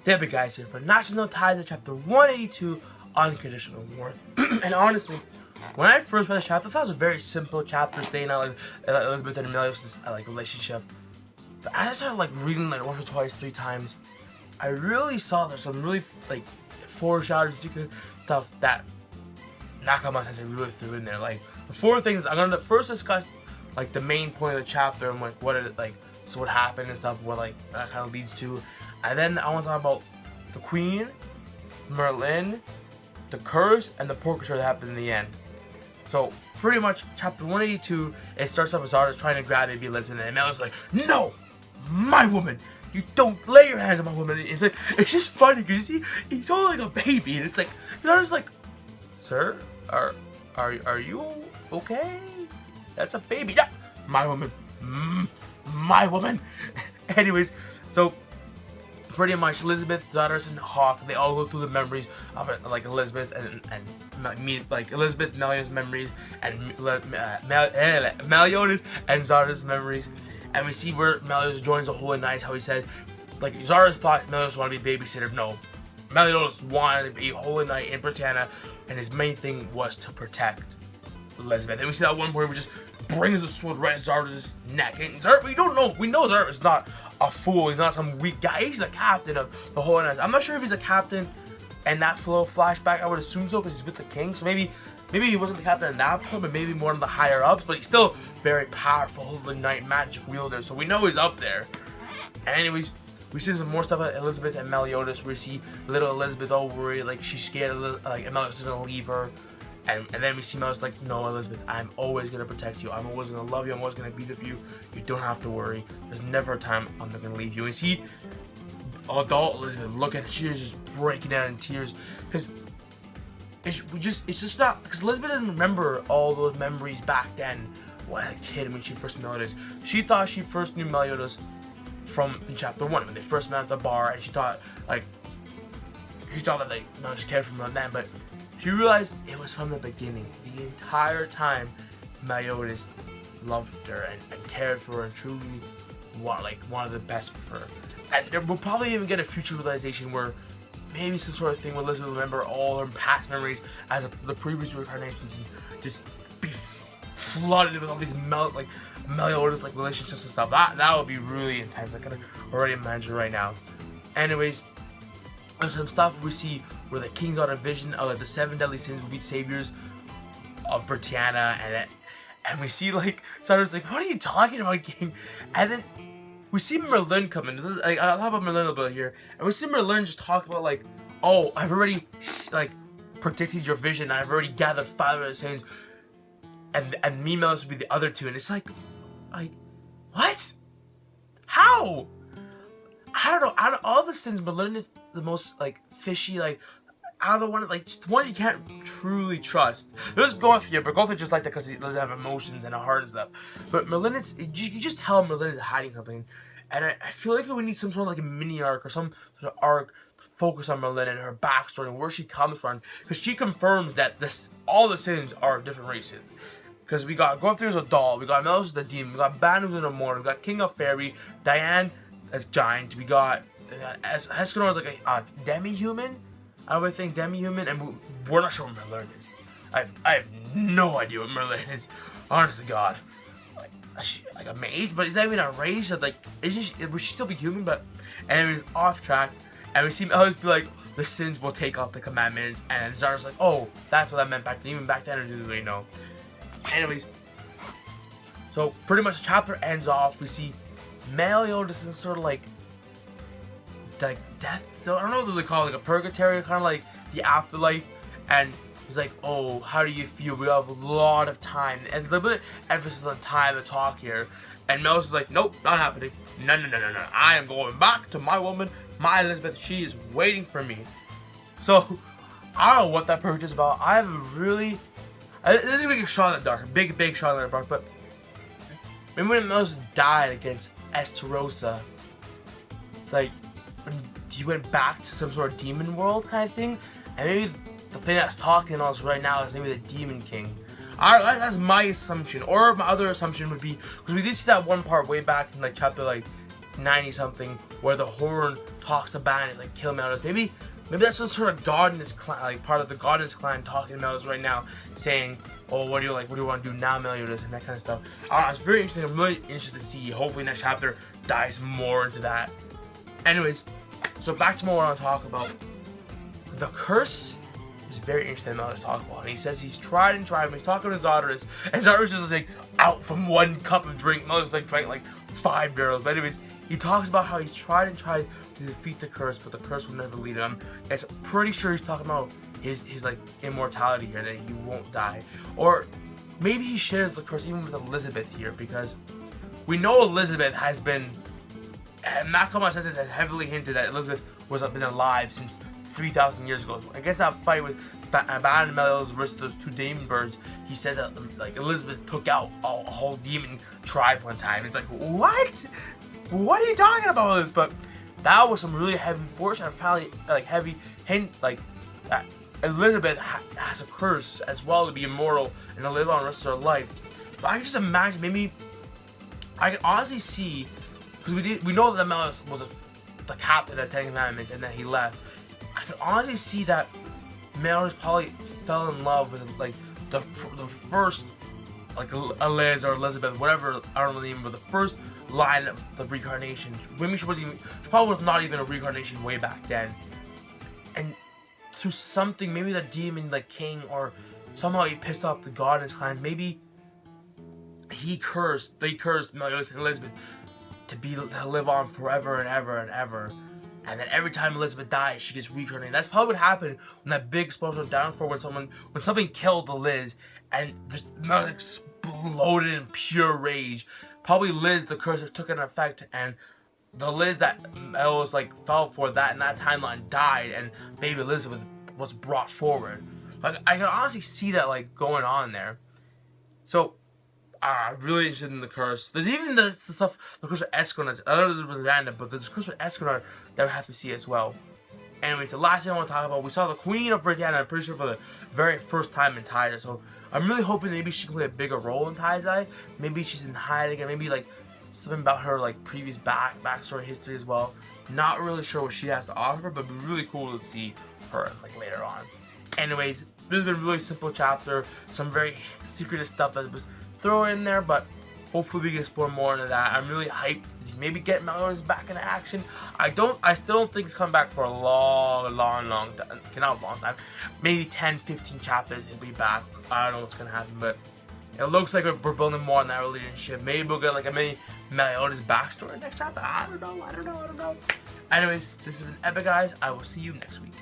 There we guys here for Nanatsu No Taizai chapter 182, Unconditional Warmth. And honestly, when I first read the chapter, I thought it was a very simple chapter, staying out like Elizabeth and Meliodas relationship. But as I started reading once or twice, 3 times, I really saw there's some really foreshadowing secret stuff that Nakama Sensei really threw in there. The 4 things I'm gonna first discuss the main point of the chapter and what it so what happened and stuff, what that kind of leads to. And then I want to talk about the Queen, Merlin, the curse, and the purgatory that happened in the end. So pretty much chapter 182, it starts off as Zarda's trying to grab baby Elizabeth, and Melodas like, "No, my woman! You don't lay your hands on my woman." And it's just funny because you see he's all like a baby, and it's Zarda's like, "Sir, are you okay? That's a baby." "Yeah, my woman, my woman." Anyways, so pretty much Elizabeth, Zarda, and Hawk, they all go through the memories of Elizabeth and Elizabeth, Meliodas' memories, and Meliodas and Zarda's memories. And we see where Meliodas joins the Holy Knights, how he said, Zarda thought Meliodas wanted to be a babysitter. No, Meliodas wanted to be a Holy Knight in Britannia, and his main thing was to protect Elizabeth. And we see that one point where he just brings the sword right at Zarda's neck. And Zarda, we know Zarda is not a fool. He's not some weak guy. He's the captain of the Holy Knights. I'm not sure if he's the captain in that flow flashback. I would assume so because he's with the king. So maybe he wasn't the captain in that flow, but maybe more of the higher ups. But he's still very powerful Holy Knight magic wielder. So we know he's up there. And anyways, we see some more stuff about Elizabeth and Meliodas. We see little Elizabeth all worried, she's scared Meliodas is gonna leave her. And then we see Meliodas "No, Elizabeth, I'm always going to protect you. I'm always going to love you. I'm always going to be with you. You don't have to worry. There's never a time I'm not going to leave you." And we see adult Elizabeth look at her. She is just breaking down in tears. Because it's just not... Because Elizabeth doesn't remember all those memories back then when a kid, when she first knew Meliodas. She thought she first knew Meliodas from in chapter 1, when they first met at the bar. And she thought, that Meliodas cared for her then. But she realized it was from the beginning. The entire time, Meliodas loved her and cared for her and truly wanted the best for her. And we'll probably even get a future realization where maybe some sort of thing where Elizabeth will remember all her past memories as the previous reincarnations and just be flooded with all these Meliodas relationships and stuff. That would be really intense. I can already imagine right now. Anyways, there's some stuff we see where the king got a vision of the 7 deadly sins will be saviors of Britannia, and we see Zarda's "What are you talking about, king?" And then we see Merlin come in. I'll talk about Merlin a little bit here, and we see Merlin just talk about "Oh, I've already predicted your vision. I've already gathered 5 of the sins, and me, Meliodas, would be the other 2." And it's what? How? I don't know. Out of all the sins, Merlin is the most fishy. Out of the one, just one you can't truly trust. There's Goth here, but Goth is just that because he doesn't have emotions and a heart and stuff. But Merlin is, you just tell Merlin is hiding something, and I feel like we need some sort of a mini arc or some sort of arc to focus on Merlin and her backstory and where she comes from, because she confirms that all the sins are different races. Because we got Goth as a doll, we got Meliodas the demon, we got Banu in a mortar, we got King of Fairy, Diane as giant, we got Escanor as a demi-human. I would think demi-human, and we're not sure what Merlin is. I have no idea what Merlin is. Honest to God, a mage, but is that even a race? Would she still be human? But anyways, off track, and we see Meliodas be the sins will take off the commandments, and Zarda's "Oh, that's what I meant back then. Even back then, I didn't really know." Anyways, so pretty much the chapter ends off. We see Meliodas in sort of death. So I don't know what they call it, a purgatory, kind of the afterlife. And he's "Oh, how do you feel? We have a lot of time." And there's a bit of emphasis on time to talk here. And Meliodas is "Nope, not happening. No. I am going back to my woman, my Elizabeth. She is waiting for me." So I don't know what that purgatory is about. I have really... This is a shot in the dark, a big shot in the dark, but remember when Meliodas died against Esterosa? When he went back to some sort of demon world kind of thing, and maybe the thing that's talking to us right now is maybe the Demon King. That's my assumption, or my other assumption would be, because we did see that one part way back in chapter 90 something, where the horn talks to Ban and kill Meliodas. Maybe that's some sort of godness clan, part of the godness clan talking to Meliodas right now, saying, "Oh, what do you want to do now, Meliodas?" and that kind of stuff. It's very interesting. I'm really interested to see. Hopefully, next chapter dives more into that. Anyways, so back to what I want to talk about. The curse is very interesting. Meliodas talking about, and he says he's tried and tried. He's talking to Zardoris, and Zardoris is out from one cup of drink. Meliodas drank 5 barrels. But anyways, he talks about how he's tried and tried to defeat the curse, but the curse will never lead him. I'm pretty sure he's talking about his immortality here, that he won't die. Or maybe he shares the curse even with Elizabeth here, because we know Elizabeth has been, and Makoma says this, has heavily hinted that Elizabeth been alive since 3,000 years ago. So I guess that fight with Ban and Meliodas versus those 2 demon birds, he says that Elizabeth took out a whole demon tribe one time. It's what? What are you talking about? But that was some really heavy fortune. And probably heavy hint that Elizabeth has a curse as well to be immortal and to live on the rest of her life. But I can just imagine, maybe I can honestly see, because we know that Meliodas was the captain of the Ten Commandments and that he left. I can honestly see that Meliodas probably fell in love with the first Eliz or Elizabeth, whatever, I don't know the name, but the first line of the reincarnation. Maybe she probably was not even a reincarnation way back then. And through something, maybe the demon, king, or somehow he pissed off the god and his clans. Maybe they cursed Meliodas and Elizabeth to live on forever and ever and ever. And then every time Elizabeth dies, she gets reincarnated. That's probably what happened when that big explosion of downfall, when something killed Liz, and just exploded in pure rage. Probably Liz, the curse took an effect, and the Liz that was fell for that in that timeline died, and baby Elizabeth was brought forward. I can honestly see that going on there. So I'm really interested in the curse. There's even the stuff, the curse with Esconard. I know this was random, but there's a curse with Esconard that we have to see as well. Anyways, the last thing I want to talk about, we saw the Queen of Britannia, I'm pretty sure for the very first time in Taizai. So I'm really hoping maybe she can play a bigger role in Taizai. Maybe she's in hiding, and maybe something about her previous backstory history as well. Not really sure what she has to offer, but it'd be really cool to see her later on. Anyways, this has been a really simple chapter. Some very secretive stuff that was thrown in there, but hopefully we can explore more into that. I'm really hyped to maybe get Meliodas back into action. I still don't think he's coming back for a long time. Okay, not a long time. Maybe 10, 15 chapters he'll be back. I don't know what's gonna happen, but it looks like we're building more on that relationship. Maybe we'll get a mini Meliodas backstory next chapter. I don't know. Anyways, this has been Epic, guys. I will see you next week.